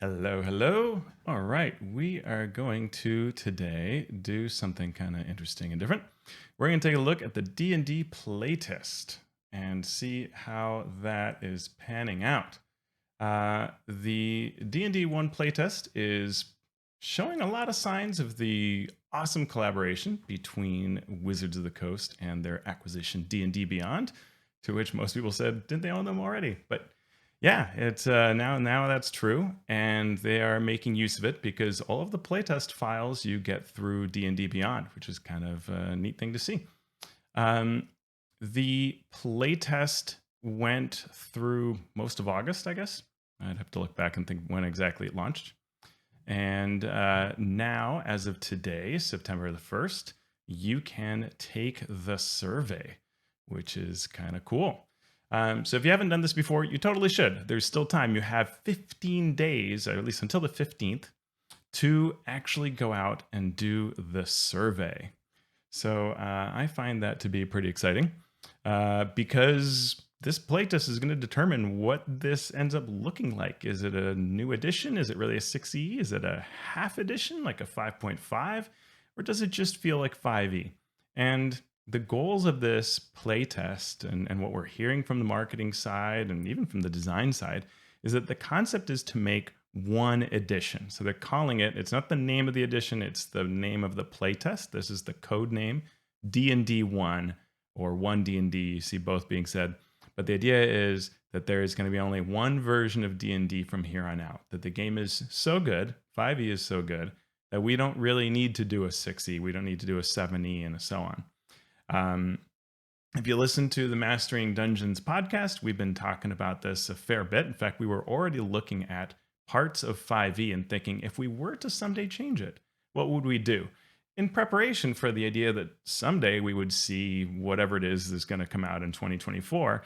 Hello, hello. All right, we are going to today do something kind of interesting and different. We're going to take a look at the D&D playtest and see how that is panning out. The D&D 1 playtest is showing a lot of signs of the awesome collaboration between Wizards of the Coast and their acquisition D&D Beyond, to which most people said, didn't they own them already? But yeah, it's now that's true, and they are making use of it because all of the playtest files you get through D&D Beyond, which is kind of a neat thing to see. The playtest went through most of August, I guess. I'd have to look back and think when exactly it launched. And now, as of today, September the 1st, you can take the survey, which is kind of cool. So if you haven't done this before, you totally should. There's still time. You have 15 days, or at least until the 15th, to actually go out and do the survey. So I find that to be pretty exciting because this playtest is going to determine what this ends up looking like. Is it a new edition? Is it really a 6e? Is it a half edition, like a 5.5? Or does it just feel like 5e? And the goals of this playtest and what we're hearing from the marketing side and even from the design side is that the concept is to make one edition. So they're calling it, it's not the name of the edition, it's the name of the playtest. This is the code name, D&D 1 or 1 D&D, you see both being said. But the idea is that there is going to be only one version of D&D from here on out, that the game is so good, 5e is so good, that we don't really need to do a 6e, we don't need to do a 7e and so on. If you listen to the Mastering Dungeons podcast, we've been talking about this a fair bit. In fact, we were already looking at parts of 5e and thinking, if we were to someday change it, what would we do? In preparation for the idea that someday we would see whatever it is that's going to come out in 2024,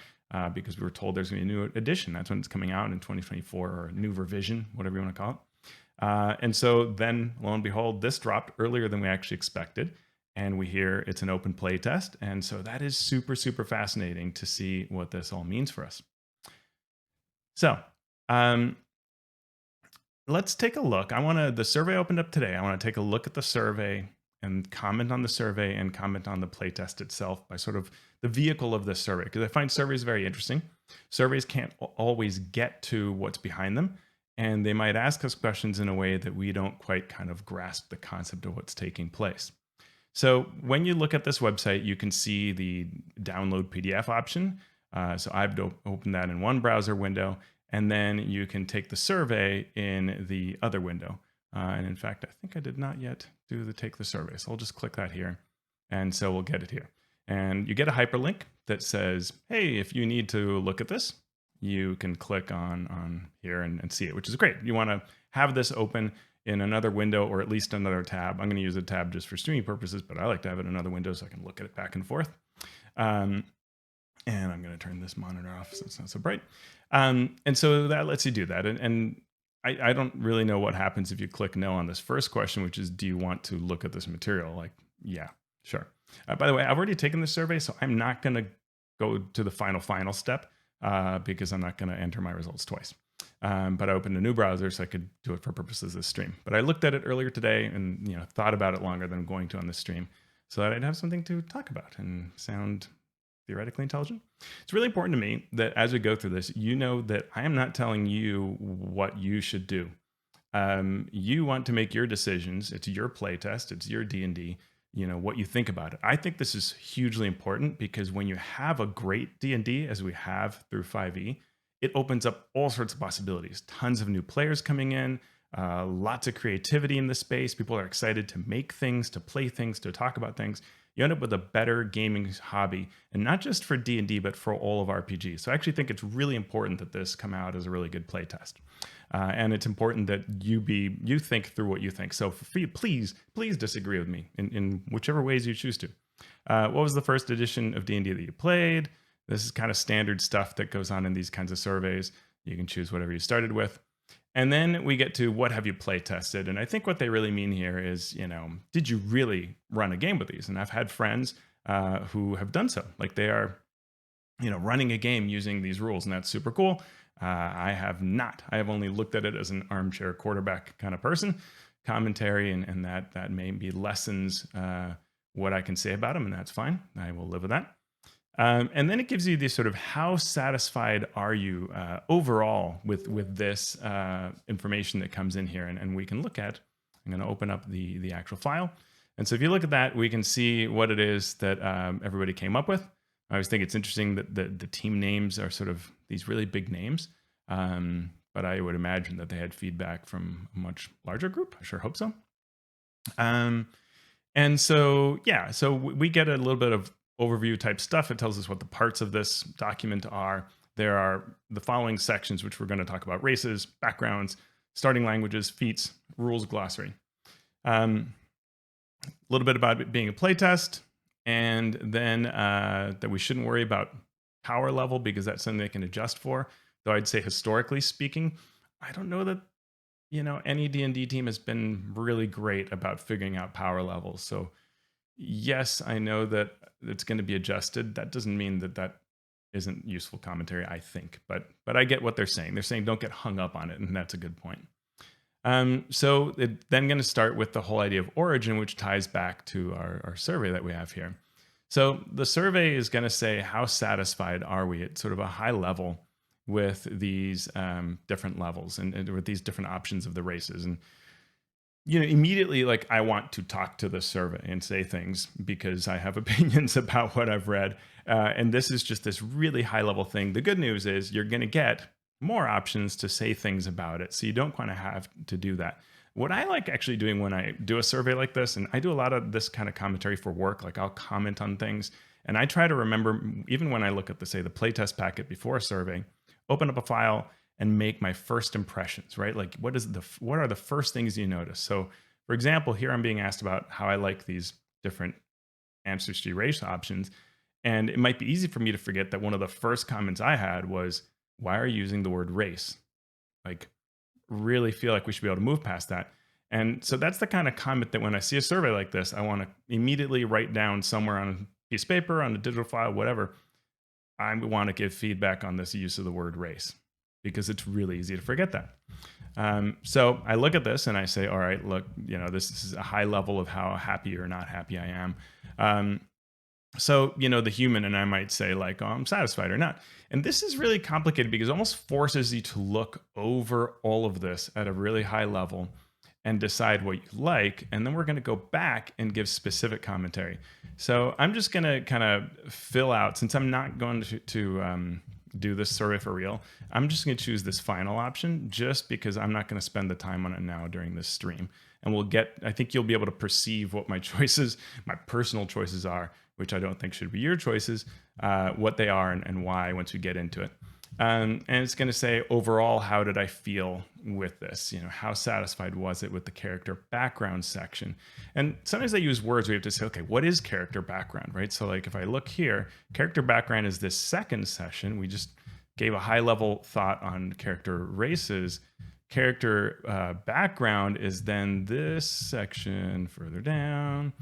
because we were told there's going to be a new edition. That's when it's coming out in 2024, or a new revision, whatever you want to call it. And so then, lo and behold, this dropped earlier than we actually expected. And we hear it's an open play test. And so that is super, super fascinating to see what this all means for us. So let's take a look. The survey opened up today. I want to take a look at the survey and comment on the survey and comment on the playtest itself by sort of the vehicle of this survey, because I find surveys very interesting. Surveys can't always get to what's behind them, and they might ask us questions in a way that we don't quite kind of grasp the concept of what's taking place. So when you look at this website, you can see the download PDF option. So I've opened that in one browser window, and then you can take the survey in the other window. And in fact, I think I did not yet do the take the survey. So I'll just click that here. And so we'll get it here. And you get a hyperlink that says, hey, if you need to look at this, you can click on here and see it, which is great. You want to have this open in another window, or at least another tab. I'm going to use a tab just for streaming purposes, but I like to have it in another window so I can look at it back and forth. And I'm going to turn this monitor off so it's not so bright. And so that lets you do that. And I don't really know what happens if you click no on this first question, which is, do you want to look at this material? Like, yeah, sure. By the way, I've already taken this survey, so I'm not going to go to the final step because I'm not going to enter my results twice. But I opened a new browser so I could do it for purposes of this stream. But I looked at it earlier today and thought about it longer than I'm going to on this stream, so that I'd have something to talk about and sound theoretically intelligent. It's really important to me that as we go through this, you know that I am not telling you what you should do. You want to make your decisions. It's your playtest. It's your D&D. What you think about it. I think this is hugely important because when you have a great D&D, as we have through 5e, it opens up all sorts of possibilities. Tons of new players coming in, lots of creativity in the space. People are excited to make things, to play things, to talk about things. You end up with a better gaming hobby, and not just for D&D, but for all of RPGs. So I actually think it's really important that this come out as a really good playtest. And it's important that you think through what you think. So please disagree with me in whichever ways you choose to. What was the first edition of D&D that you played? This is kind of standard stuff that goes on in these kinds of surveys. You can choose whatever you started with. And then we get to what have you play tested? And I think what they really mean here is, did you really run a game with these? And I've had friends who have done so. Like they are, running a game using these rules, and that's super cool. I have not. I have only looked at it as an armchair quarterback kind of person, commentary, and that maybe lessens what I can say about them, and that's fine. I will live with that. And then it gives you this sort of how satisfied are you overall with this information that comes in here, and we can look at. I'm going to open up the actual file, and so if you look at that, we can see what it is that everybody came up with. I always think it's interesting that the team names are sort of these really big names, but I would imagine that they had feedback from a much larger group. I sure hope so. And so, yeah, so we get a little bit of overview type stuff. It tells us what the parts of this document are. There are the following sections, which we're going to talk about: races, backgrounds, starting languages, feats, rules, glossary. A little bit about it being a playtest, and then that we shouldn't worry about power level because that's something they can adjust for. Though I'd say historically speaking, I don't know that any D&D team has been really great about figuring out power levels. So yes, I know that it's going to be adjusted. That doesn't mean that isn't useful commentary, I think, but I get what they're saying. They're saying don't get hung up on it, and that's a good point. So it's then going to start with the whole idea of origin, which ties back to our survey that we have here. So the survey is going to say, how satisfied are we at sort of a high level with these different levels and with these different options of the races? And immediately, like, I want to talk to the survey and say things because I have opinions about what I've read. And this is just this really high level thing. The good news is you're going to get more options to say things about it. So you don't want to have to do that. What I like actually doing when I do a survey like this, and I do a lot of this kind of commentary for work, like I'll comment on things. And I try to remember, even when I look at the playtest packet before a survey, open up a file and make my first impressions, right? Like what are the first things you notice? So for example, here I'm being asked about how I like these different ancestry race options. And it might be easy for me to forget that one of the first comments I had was, why are you using the word race? Like, really feel like we should be able to move past that. And so that's the kind of comment that when I see a survey like this, I want to immediately write down somewhere on a piece of paper, on a digital file, whatever. I want to give feedback on this use of the word race because it's really easy to forget that. So I look at this and I say, all right, look, this is a high level of how happy or not happy I am. So, the human, and I might say like, oh, I'm satisfied or not. And this is really complicated because it almost forces you to look over all of this at a really high level and decide what you like. And then we're going to go back and give specific commentary. So I'm just going to kind of fill out, since I'm not going to do this survey for real, I'm just going to choose this final option just because I'm not going to spend the time on it now during this stream. And I think you'll be able to perceive what my choices, my personal choices are, which I don't think should be your choices, what they are and why once we get into it. And it's going to say, overall, how did I feel with this? How satisfied was it with the character background section? And sometimes I use words where you have to say, okay, what is character background, right? So like if I look here, character background is this second session. We just gave a high level thought on character races. Character background is then this section further down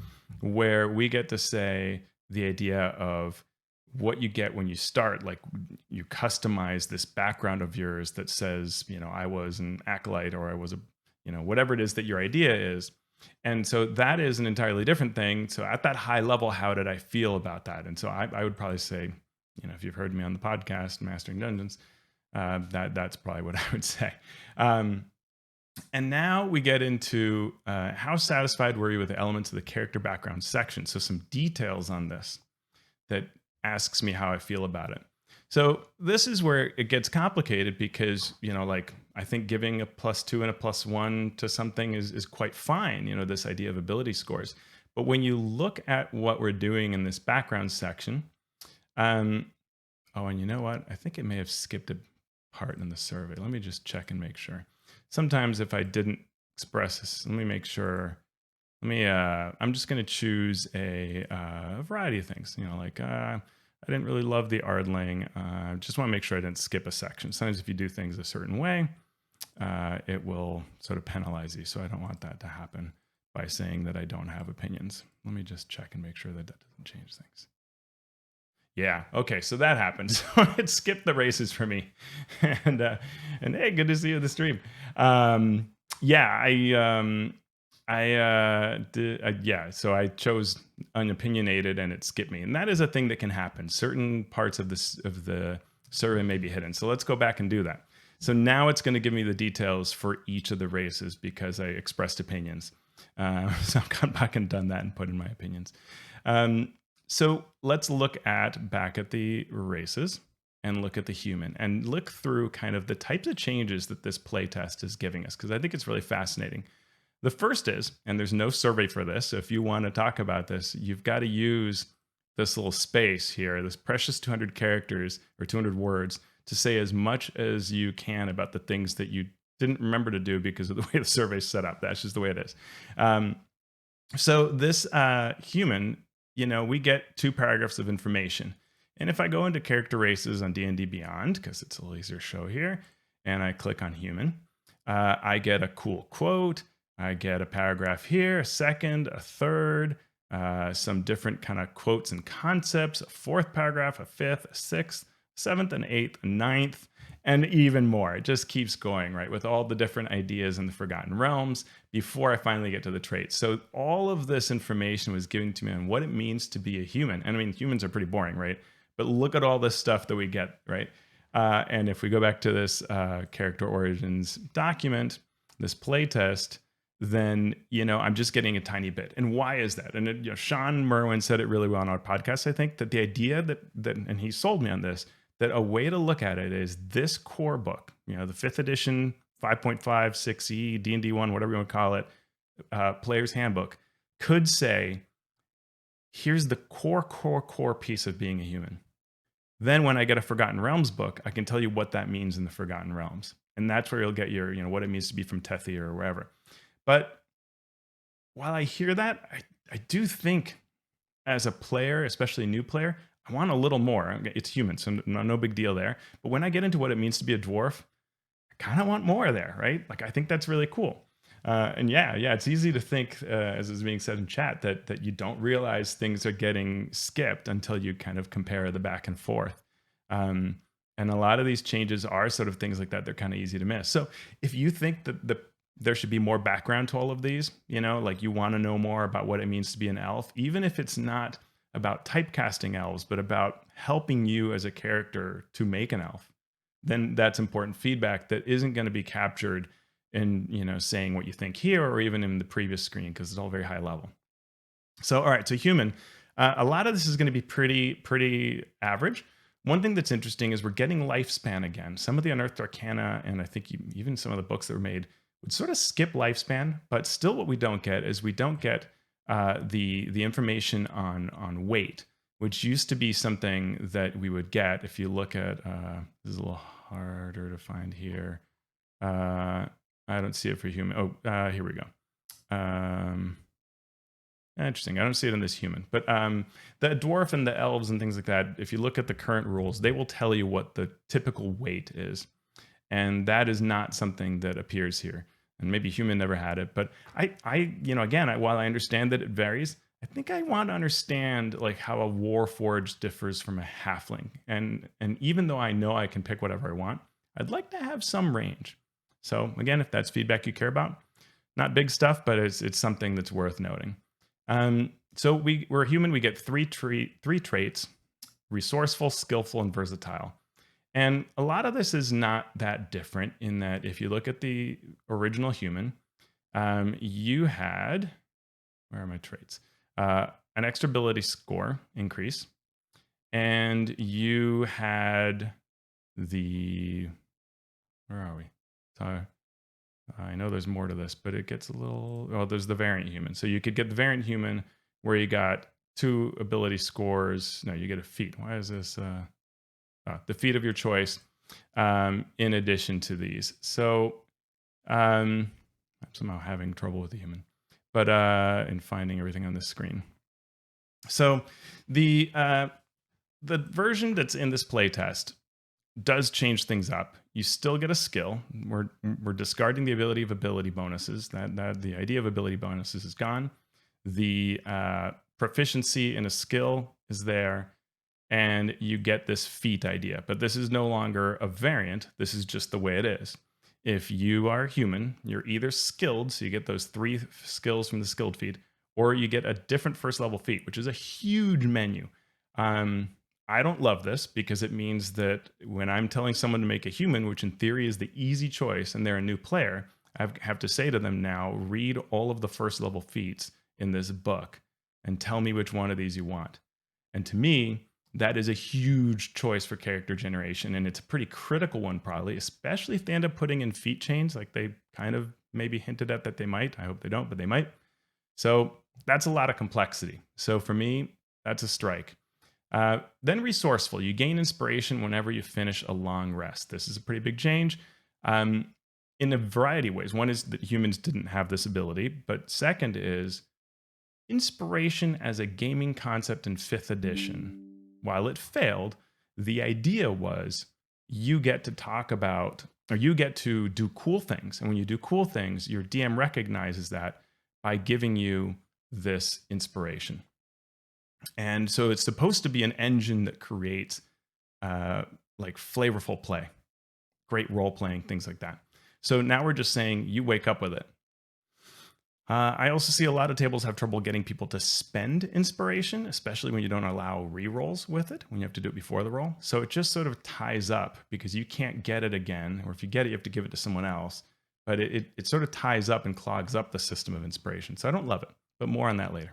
where we get to say the idea of what you get when you start. Like you customize this background of yours that says, I was an acolyte, or I was whatever it is that your idea is. And so that is an entirely different thing. So at that high level, how did I feel about that? And so I would probably say, if you've heard me on the podcast, Mastering Dungeons, that's probably what I would say. And now we get into how satisfied were you with the elements of the character background section? So some details on this that asks me how I feel about it. So this is where it gets complicated because, like I think giving a +2 and a +1 to something is quite fine, this idea of ability scores. But when you look at what we're doing in this background section, and you know what? I think it may have skipped a part in the survey. Let me just check and make sure. Sometimes if I didn't express this, let me make sure. I'm just going to choose a variety of things, like I didn't really love the Ardling. Just want to make sure I didn't skip a section. Sometimes if you do things a certain way, it will sort of penalize you. So I don't want that to happen by saying that I don't have opinions. Let me just check and make sure that doesn't change things. Yeah. Okay. So that happened. So it skipped the races for me, and uh, and hey, good to see you in the stream. Um, yeah, yeah. So I chose unopinionated, and it skipped me, and that is a thing that can happen. Certain parts of the survey may be hidden. So let's go back and do that. So now it's going to give me the details for each of the races because I expressed opinions. So I've gone back and done that and put in my opinions. Um, so let's look back at the races and look at the human and look through kind of the types of changes that this playtest is giving us, because I think it's really fascinating. The first is, and there's no survey for this, so if you want to talk about this, you've got to use this little space here, this precious 200 characters or 200 words, to say as much as you can about the things that you didn't remember to do because of the way the survey's set up. That's just the way it is. So this human, we get 2 paragraphs of information. And if I go into character races on D&D Beyond, because it's a laser show here, and I click on human, I get a cool quote. I get a paragraph here, a second, a third, some different kind of quotes and concepts, a 4th paragraph, a 5th, a 6th, 7th, and 8th, a 9th, and even more. It just keeps going, right? With all the different ideas in the Forgotten Realms before I finally get to the traits. So all of this information was given to me on what it means to be a human. And I mean, humans are pretty boring, right? But look at all this stuff that we get, right? And if we go back to this character origins document, this playtest, then I'm just getting a tiny bit. And why is that? And Sean Merwin said it really well on our podcast. I think that the idea that and he sold me on this, that a way to look at it is this core book, the 5th edition, 5.5, 6e, D&D 1, whatever you want to call it, player's handbook, could say, here's the core piece of being a human. Then when I get a Forgotten Realms book, I can tell you what that means in the Forgotten Realms. And that's where you'll get your, what it means to be from Tethi or wherever. But while I hear that, I do think as a player, especially a new player, I want a little more. It's human, so no big deal there. But when I get into what it means to be a dwarf, I kind of want more there, right? Like, I think that's really cool. And yeah, it's easy to think, as is being said in chat, that you don't realize things are getting skipped until you kind of compare the back and forth. And a lot of these changes are sort of things like that. They're kind of easy to miss. So if you think that there should be more background to all of these, like you want to know more about what it means to be an elf, even if it's not about typecasting elves, but about helping you as a character to make an elf, then that's important feedback that isn't going to be captured in, saying what you think here or even in the previous screen, because it's all very high level. So, all right, so human, a lot of this is going to be pretty average. One thing that's interesting is we're getting lifespan again. Some of the Unearthed Arcana, and I think even some of the books that were made, would sort of skip lifespan, but still what we don't get is we don't get the information on weight, which used to be something that we would get. If you look at, this is a little harder to find here. I don't see it for human. Oh, here we go. Interesting. I don't see it in this human, but the dwarf and the elves and things like that, if you look at the current rules, they will tell you what the typical weight is. And that is not something that appears here. And maybe human never had it, but while I understand that it varies, I think I want to understand like how a warforged differs from a halfling. And even though I know I can pick whatever I want, I'd like to have some range. So again, if that's feedback you care about, not big stuff, but it's something that's worth noting. So we're human. We get three traits: resourceful, skillful, and versatile. And a lot of this is not that different in that if you look at the original human, you had, where are my traits? An extra ability score increase. And you had where are we? So I know there's more to this, but it gets a little, there's the variant human. So you could get the variant human where you got 2 ability scores. No, you get a feat. Why is this? The feat of your choice in addition to these. So I'm somehow having trouble with the human, but in finding everything on this screen. So the version that's in this playtest does change things up. You still get a skill. We're discarding the ability of ability bonuses. That the idea of ability bonuses is gone. The proficiency in a skill is there. and you get this feat idea. But this is no longer a variant. This is just the way it is. If you are human, you're either skilled, so you get those 3 skills from the skilled feat, or you get a different first level feat, which is a huge menu. Um, I don't love this because it means that when I'm telling someone to make a human, which in theory is the easy choice, and they're a new player, I have to say to them now, read all of the first level feats in this book and tell me which one of these you want. And to me, that is a huge choice for character generation. And it's a pretty critical one, probably, especially if they end up putting in feat chains like they kind of maybe hinted at that they might. I hope they don't, but they might. So that's a lot of complexity. So for me, that's a strike. Then resourceful. You gain inspiration whenever you finish a long rest. This is a pretty big change in a variety of ways. One is that humans didn't have this ability, but second is inspiration as a gaming concept in 5th edition. While it failed, the idea was you get to talk about, or you get to do cool things. And when you do cool things, your DM recognizes that by giving you this inspiration. And so it's supposed to be an engine that creates like flavorful play, great role playing, things like that. So now we're just saying you wake up with it. I also see a lot of tables have trouble getting people to spend inspiration, especially when you don't allow rerolls with it, when you have to do it before the roll. So it just sort of ties up because you can't get it again, or if you get it, you have to give it to someone else. But it sort of ties up and clogs up the system of inspiration. So I don't love it, but more on that later.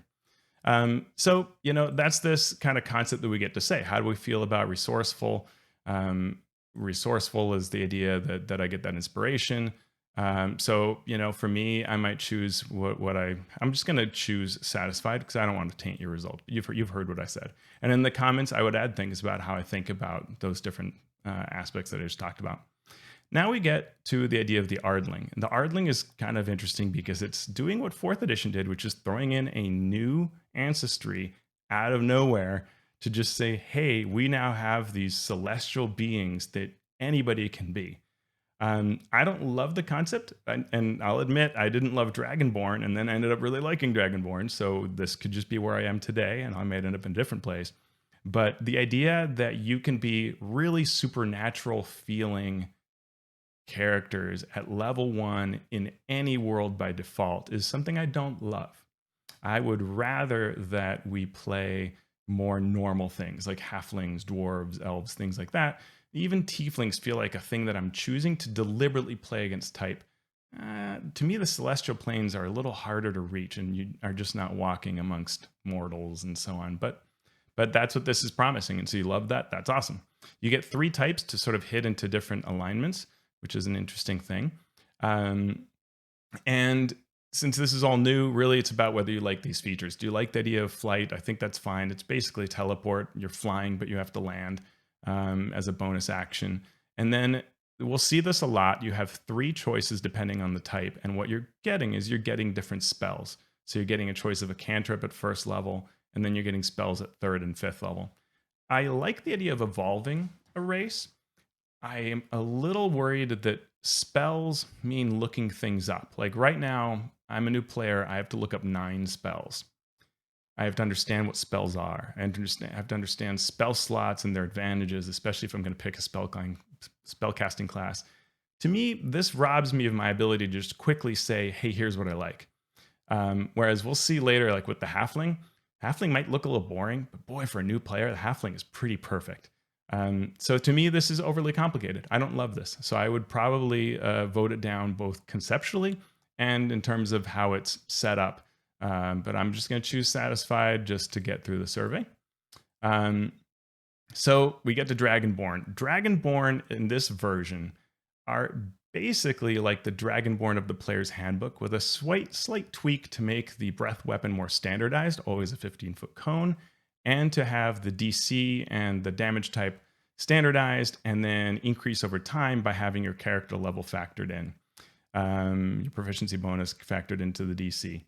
So, that's this kind of concept that we get to say. How do we feel about resourceful? Resourceful is the idea that I get that inspiration. So, for me, I might choose I'm just going to choose satisfied because I don't want to taint your result. You've heard what I said. And in the comments, I would add things about how I think about those different aspects that I just talked about. Now we get to the idea of the Ardling. And the Ardling is kind of interesting because it's doing what 4th edition did, which is throwing in a new ancestry out of nowhere to just say, hey, we now have these celestial beings that anybody can be. I don't love the concept, and I'll admit I didn't love Dragonborn, and then I ended up really liking Dragonborn, so this could just be where I am today, and I might end up in a different place. But the idea that you can be really supernatural feeling characters at level 1 in any world by default is something I don't love. I would rather that we play more normal things like halflings, dwarves, elves, things like that. Even tieflings feel like a thing that I'm choosing to deliberately play against type. To me, the celestial planes are a little harder to reach, and you are just not walking amongst mortals and so on. But that's what this is promising, and so you love that. That's awesome. You get 3 types to sort of hit into different alignments, which is an interesting thing. And since this is all new, really it's about whether you like these features. Do you like the idea of flight? I think that's fine. It's basically teleport. You're flying, but you have to land as a bonus action. And then we'll see this a lot. You have 3 choices depending on the type. And what you're getting is you're getting different spells. So you're getting a choice of a cantrip at 1st level, and then you're getting spells at 3rd and 5th level. I like the idea of evolving a race. I am a little worried that spells mean looking things up. Like right now, I'm a new player. I have to look up 9 spells. I have to understand what spells are. I have to understand spell slots and their advantages, especially if I'm going to pick a spellcasting class. To me, this robs me of my ability to just quickly say, hey, here's what I like. Whereas we'll see later, like with the halfling might look a little boring, but boy, for a new player, the halfling is pretty perfect. So to me, this is overly complicated. I don't love this. So I would probably vote it down both conceptually and in terms of how it's set up. But I'm just going to choose satisfied just to get through the survey. So we get to Dragonborn. Dragonborn in this version are basically like the Dragonborn of the player's handbook with a slight tweak to make the breath weapon more standardized, always a 15-foot cone, and to have the DC and the damage type standardized and then increase over time by having your character level factored in. Your proficiency bonus factored into the DC.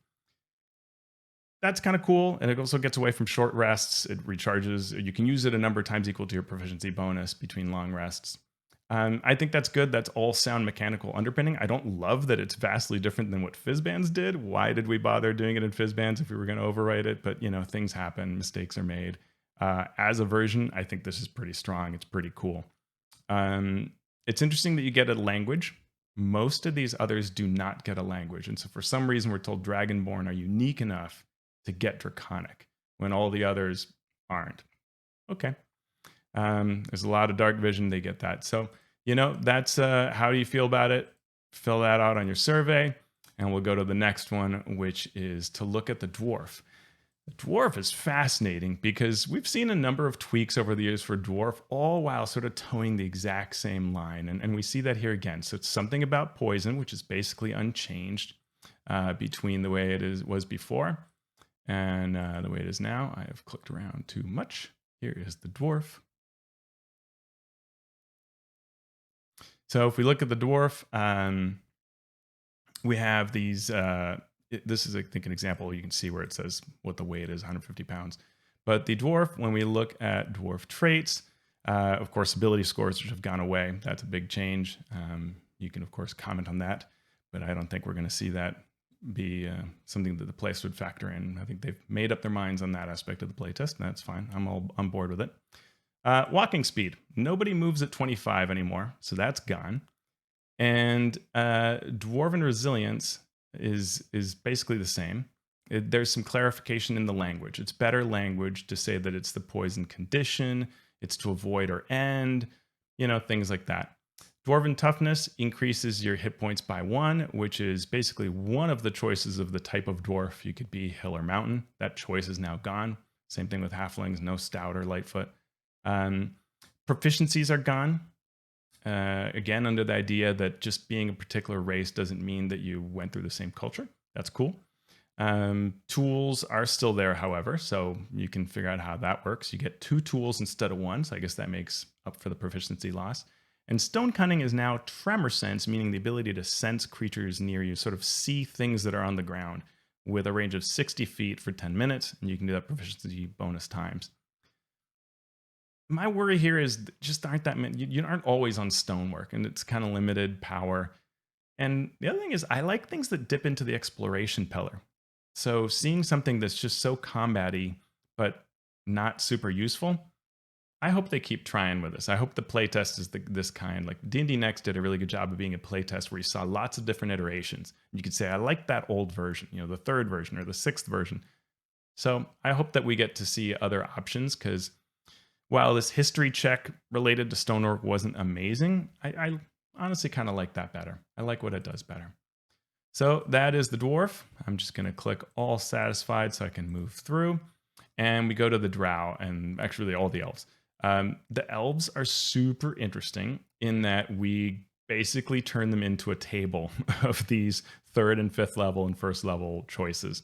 That's kind of cool, and it also gets away from short rests. It recharges. You can use it a number of times equal to your proficiency bonus between long rests. I think that's good. That's all sound mechanical underpinning. I don't love that it's vastly different than what Fizzbands did. Why did we bother doing it in Fizzbands if we were going to overwrite it? But, things happen. Mistakes are made. As a version, I think this is pretty strong. It's pretty cool. It's interesting that you get a language. Most of these others do not get a language. And so for some reason, we're told Dragonborn are unique enough to get Draconic when all the others aren't. Okay. There's a lot of dark vision. They get that. So, that's how do you feel about it? Fill that out on your survey. And we'll go to the next one, which is to look at the dwarf. The dwarf is fascinating because we've seen a number of tweaks over the years for dwarf, all while sort of towing the exact same line. And we see that here again. So it's something about poison, which is basically unchanged between the way it was before and the way it is now. I have clicked around too much. Here is the dwarf. So if we look at the dwarf, we have these. This is, I think, an example. You can see where it says what the weight is, 150 pounds. But the dwarf, when we look at dwarf traits, of course, ability scores, which have gone away. That's a big change. You can, of course, comment on that. But I don't think we're going to see that be something that the players would factor in. I think they've made up their minds on that aspect of the playtest, and that's fine. I'm all on board with it. Walking speed. Nobody moves at 25 anymore, so that's gone. And Dwarven resilience is basically the same. There's some clarification in the language. It's better language to say that it's the poison condition, it's to avoid or end, things like that. Dwarven toughness increases your hit points by 1, which is basically one of the choices of the type of dwarf. You could be hill or mountain. That choice is now gone. Same thing with halflings, no stout or lightfoot. Proficiencies are gone. Again, under the idea that just being a particular race doesn't mean that you went through the same culture. That's cool. Tools are still there, however, so you can figure out how that works. You get 2 tools instead of 1, so I guess that makes up for the proficiency loss. And Stone Cunning is now Tremor Sense, meaning the ability to sense creatures near you, sort of see things that are on the ground with a range of 60 feet for 10 minutes, and you can do that proficiency bonus times. My worry here is just aren't that many. You aren't always on stonework, and it's kind of limited power. And the other thing is, I like things that dip into the exploration pillar. So seeing something that's just so combat-y, but not super useful, I hope they keep trying with this. I hope the playtest is this kind. Like D&D Next did a really good job of being a playtest where you saw lots of different iterations. You could say, I like that old version, the 3rd version or the 6th version. So I hope that we get to see other options, because while this history check related to stonework wasn't amazing, I honestly kind of like that better. I like what it does better. So that is the dwarf. I'm just going to click all satisfied so I can move through. And we go to the drow, and actually all the elves. The elves are super interesting in that we basically turn them into a table of these 3rd and 5th level and 1st level choices.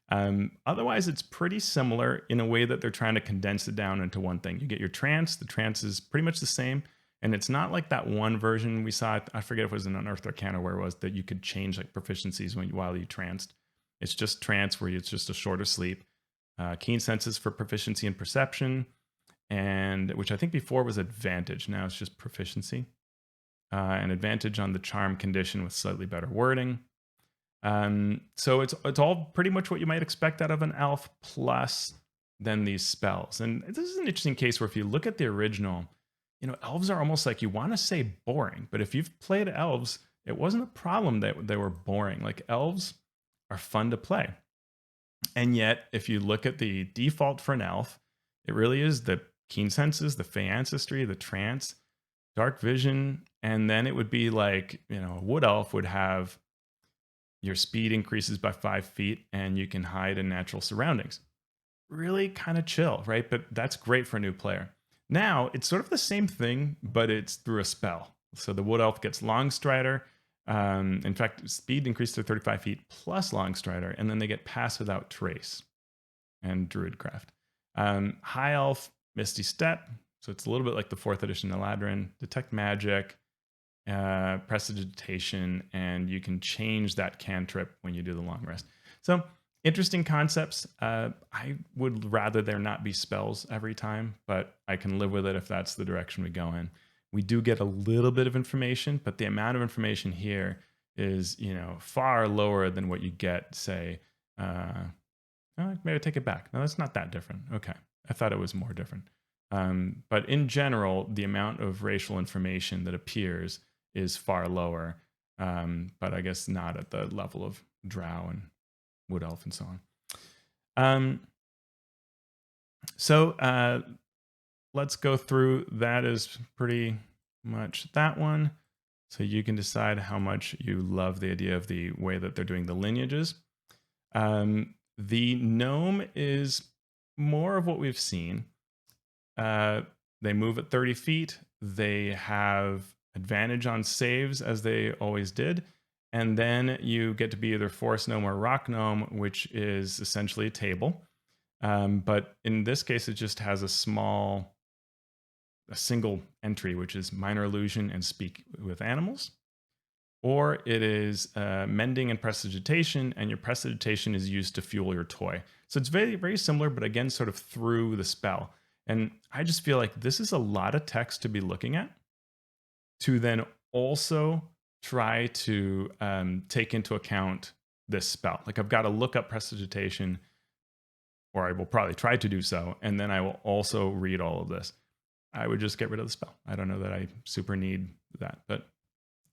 Otherwise, it's pretty similar in a way that they're trying to condense it down into one thing. You get your trance. The trance is pretty much the same. And it's not like that one version we saw. I forget if it was in Unearthed Arcana where it was that you could change like proficiencies while you tranced. It's just trance where it's just a shorter sleep. Keen senses for proficiency and perception, and which I think before was advantage. Now it's just proficiency. An advantage on the charm condition with slightly better wording. So it's all pretty much what you might expect out of an elf, plus then these spells. And this is an interesting case where if you look at the original, elves are almost like, you want to say boring, but if you've played elves, it wasn't a problem that they were boring. Like, elves are fun to play. And yet, if you look at the default for an elf, it really is the keen senses, the fey ancestry, the trance, dark vision, and then it would be like, a wood elf would have your speed increases by 5 feet and you can hide in natural surroundings. Really kind of chill, right? But that's great for a new player. Now, it's sort of the same thing, but it's through a spell. So the wood elf gets long strider. In fact, speed increased to 35 feet plus long strider, and then they get pass without trace and druidcraft. High elf, misty step. So it's a little bit like the 4th edition Eladrin. Detect magic, prestidigitation, and you can change that cantrip when you do the long rest. So interesting concepts. I would rather there not be spells every time, but I can live with it if that's the direction we go in. We do get a little bit of information, but the amount of information here is, far lower than what you get, say, maybe I take it back. No, that's not that different. Okay. I thought it was more different. But in general, the amount of racial information that appears is far lower, but I guess not at the level of drow and wood elf and so on. So let's go through. That is pretty much that one. So you can decide how much you love the idea of the way that they're doing the lineages. The gnome is more of what we've seen. They move at 30 feet. They have advantage on saves, as they always did. And then you get to be either forest gnome or rock gnome, which is essentially a table. But in this case, it just has a single entry, which is minor illusion and speak with animals. Or it is mending and prestidigitation, and your prestidigitation is used to fuel your toy. So it's very, very similar, but again, sort of through the spell. And I just feel like this is a lot of text to be looking at, to then also try to take into account this spell. Like I've got to look up prestidigitation, or I will probably try to do so, and then I will also read all of this. I would just get rid of the spell. I don't know that I super need that, but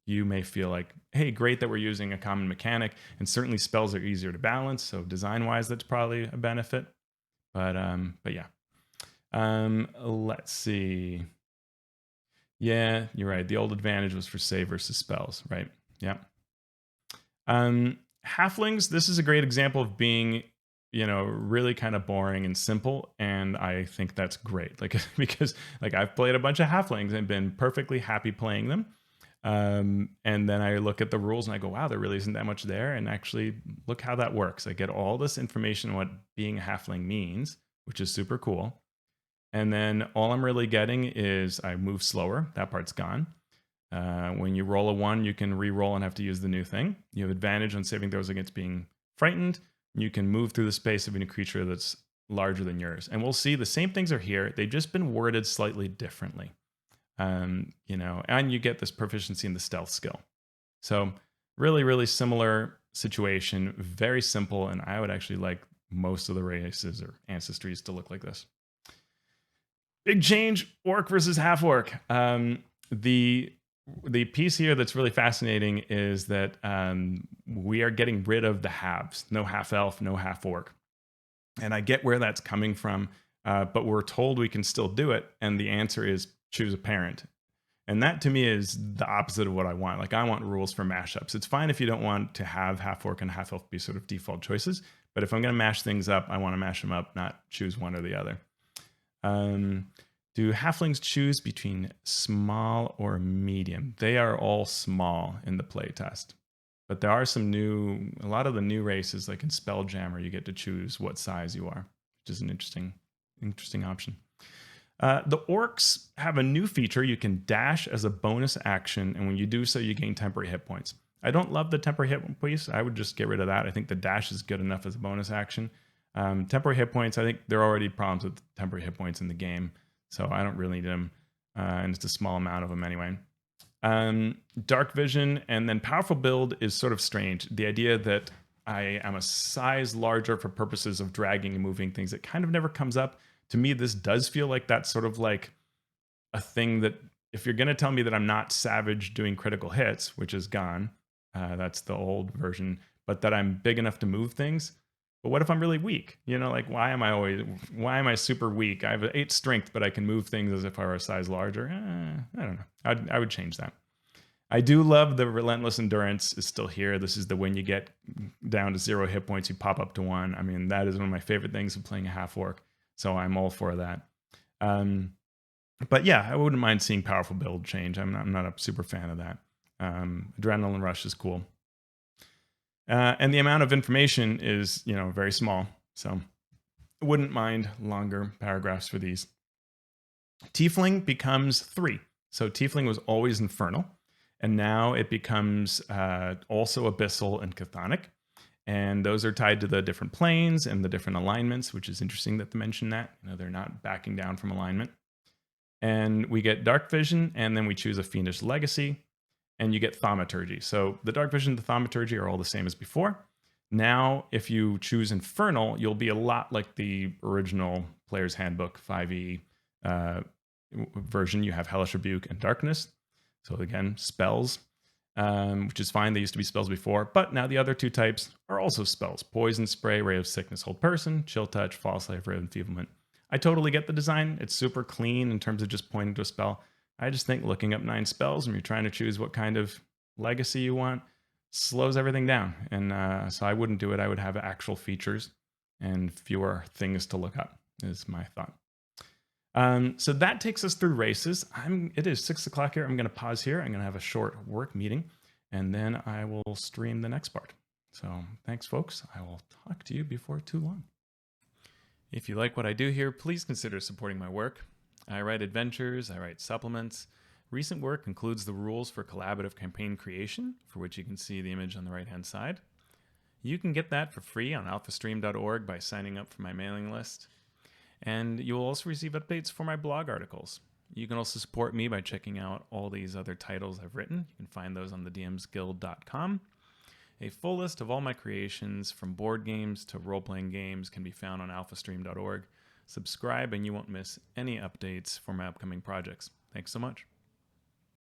you may feel like, hey, great that we're using a common mechanic, and certainly spells are easier to balance, so design-wise, that's probably a benefit. But yeah. Let's see. Yeah, you're right. The old advantage was for save versus spells, right? Yeah. Halflings, this is a great example of being, really kind of boring and simple, and I think that's great. Like because like I've played a bunch of halflings and been perfectly happy playing them. And then I look at the rules and I go, wow, there really isn't that much there. And actually, look how that works. I get all this information on what being a halfling means, which is super cool. And then all I'm really getting is I move slower. That part's gone. When you roll a 1, you can re-roll and have to use the new thing. You have advantage on saving throws against being frightened. You can move through the space of any creature that's larger than yours. And we'll see the same things are here. They've just been worded slightly differently. And you get this proficiency in the stealth skill. So really, really similar situation, very simple. And I would actually like most of the races or ancestries to look like this. Big change, orc versus half orc. The piece here that's really fascinating is that we are getting rid of the halves. No half elf, no half orc. And I get where that's coming from, but we're told we can still do it. And the answer is choose a parent. And that to me is the opposite of what I want. Like I want rules for mashups. It's fine if you don't want to have half orc and half elf be sort of default choices. But if I'm going to mash things up, I want to mash them up, not choose one or the other. Do halflings choose between small or medium? They are all small in the playtest. But there are a lot of the new races, like in Spelljammer, you get to choose what size you are, which is an interesting option. The orcs have a new feature. You can dash as a bonus action, and when you do so, you gain temporary hit points. I don't love the temporary hit points. I would just get rid of that. I think the dash is good enough as a bonus action. Temporary hit points, I think there are already problems with temporary hit points in the game, so I don't really need them, and it's a small amount of them anyway. Dark vision and then powerful build is sort of strange. The idea that I am a size larger for purposes of dragging and moving things, it kind of never comes up. To me, this does feel like that's sort of like a thing that if you're going to tell me that I'm not savage doing critical hits, which is gone, that's the old version, but that I'm big enough to move things. But what if I'm really weak? Like why am I super weak? I have 8 strength, but I can move things as if I were a size larger. I don't know. I would change that. I do love the relentless endurance is still here. This is the when you get down to 0 hit points, you pop up to 1. I mean, that is one of my favorite things of playing a half orc. So I'm all for that. But yeah, I wouldn't mind seeing powerful build change. I'm not a super fan of that. Adrenaline rush is cool. And the amount of information is, very small. So I wouldn't mind longer paragraphs for these. Tiefling becomes 3. So Tiefling was always infernal. And now it becomes also abyssal and chthonic. And those are tied to the different planes and the different alignments, which is interesting that they mention that. They're not backing down from alignment. And we get dark vision, and then we choose a fiendish legacy. And you get thaumaturgy. So the dark vision and the thaumaturgy are all the same as before. Now, if you choose infernal, you'll be a lot like the original Player's Handbook 5e version, you have Hellish Rebuke and Darkness. So again, spells, which is fine. They used to be spells before, but now the other two types are also spells. Poison Spray, Ray of Sickness, Hold Person, Chill Touch, Fall Slave, Ray of Enfeeblement. I totally get the design. It's super clean in terms of just pointing to a spell. I just think looking up 9 spells when you're trying to choose what kind of legacy you want slows everything down. And so I wouldn't do it. I would have actual features and fewer things to look up, is my thought. So that takes us through races. It is 6 o'clock here. I'm going to pause here. I'm going to have a short work meeting, and then I will stream the next part. So thanks, folks. I will talk to you before too long. If you like what I do here, please consider supporting my work. I write adventures, I write supplements. Recent work includes the rules for collaborative campaign creation, for which you can see the image on the right-hand side. You can get that for free on alphastream.org by signing up for my mailing list. And you will also receive updates for my blog articles. You can also support me by checking out all these other titles I've written. You can find those on thedmsguild.com. A full list of all my creations, from board games to role-playing games, can be found on alphastream.org. Subscribe and you won't miss any updates for my upcoming projects. Thanks so much.